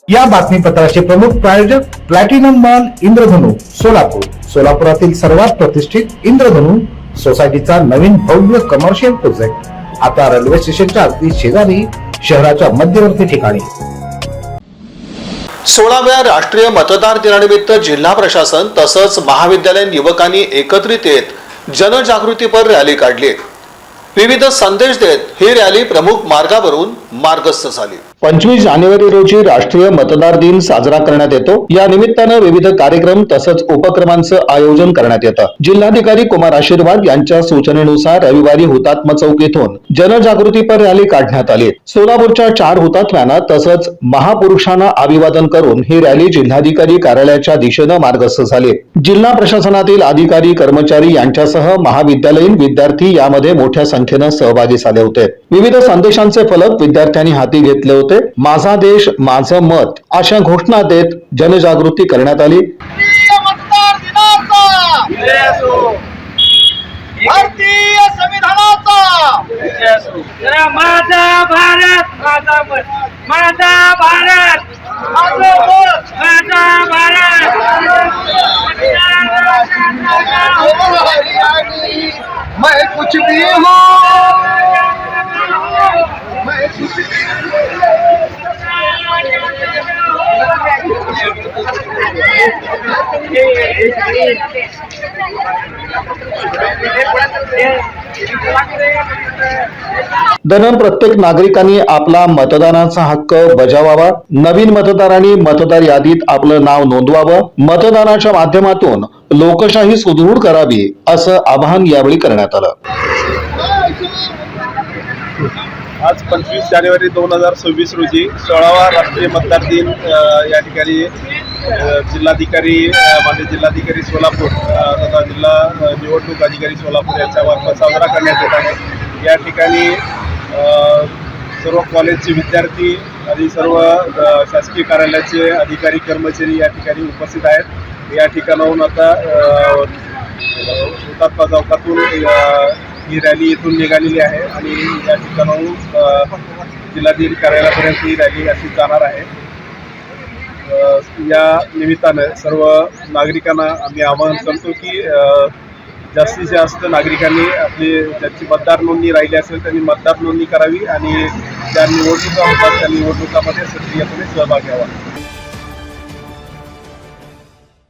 या बातमीपत्राचे प्रमुख प्रायोजक प्लॅटिनम मॉल इंद्रधनु सोलापूर. सोलापुरातील सर्वात प्रतिष्ठित इंद्रधनु सोसायटीचा नवीन भव्य कमर्शियल प्रोजेक्ट आता रेल्वे स्टेशनच्या अगदी शेजारी शहराच्या मध्यवर्ती ठिकाणी. 16व्या राष्ट्रीय मतदार दिनानिमित्त जिल्हा प्रशासन तसंच महाविद्यालयीन युवकांनी एकत्रित येत जनजागृतीपर रॅली काढली. विविध संदेश देत ही रॅली प्रमुख मार्गावरून मार्गस्थ झाली. 25 जानेवारी रोजी राष्ट्रीय मतदार दिन साजरा करण्यात येतो. या निमित्तानं विविध कार्यक्रम तसंच उपक्रमांचं आयोजन करण्यात येतं. जिल्हाधिकारी कुमार आशीर्वाद यांच्या सूचनेनुसार रविवारी हुतात्मा चौक येथून जनजागृतीपर रॅली काढण्यात आली. सोलापूरच्या 4 हुतात्म्यांना तसंच महापुरुषांना अभिवादन करून ही रॅली जिल्हाधिकारी कार्यालयाच्या दिशेनं मार्गस्थ झाली. जिल्हा प्रशासनातील अधिकारी कर्मचारी यांच्यासह महाविद्यालयीन विद्यार्थी यामध्ये मोठ्या संख्येनं सहभागी झाले होते. विविध संदेशांचे फलक विद्यार्थ्यांनी हाती घेतले होते. माझा देश माझं मत अशा घोषणा देत जनजागृती करण्यात आली. भारतीय संविधानाचा माझा भारत माझा मत माझा भारत माझा मत माझा भारत मैं कुछ भी हूँ मैं कुछ दरम्यान प्रत्येक नागरिकांनी आपला मतदानाचा हक्क बजावावा. नवीन मतदारांनी मतदार यादीत आपलं नाव नोंदवावं. मतदानाच्या माध्यमातून लोकशाही सुदृढ करावी असं आवाहन यावेळी करण्यात आलं. आज 25 जानेवारी 2026 रोजी 16वा राष्ट्रीय मतदार दिन या ठिकाणी जिल्हाधिकारी माननीय जिल्हाधिकारी सोलापूर तथा जिल्हा निवडणूक अधिकारी सोलापूर यांच्या मार्फत साजरा करण्यात येत आहे. या ठिकाणी सर्व कॉलेजचे विद्यार्थी आणि सर्व शासकीय कार्यालयाचे अधिकारी कर्मचारी या ठिकाणी उपस्थित आहेत. या ठिकाणाहून आता हुतात्मा चौकातून ही रॅली इथून निघालेली आहे आणि या ठिकाणाहून जिल्हाधिकारी कार्यालयापर्यंत ही रॅली अशी जाणार आहे. या निमित्तानं सर्व नागरिकांना आम्ही आवाहन करतो की जास्तीत जास्त नागरिकांनी आपली ज्यांची मतदार नोंदणी राहिली असेल त्यांनी मतदार नोंदणी करावी आणि ज्या निवडणुका होतात त्या निवडणुकामध्ये सक्रियपणे सहभाग घ्यावा.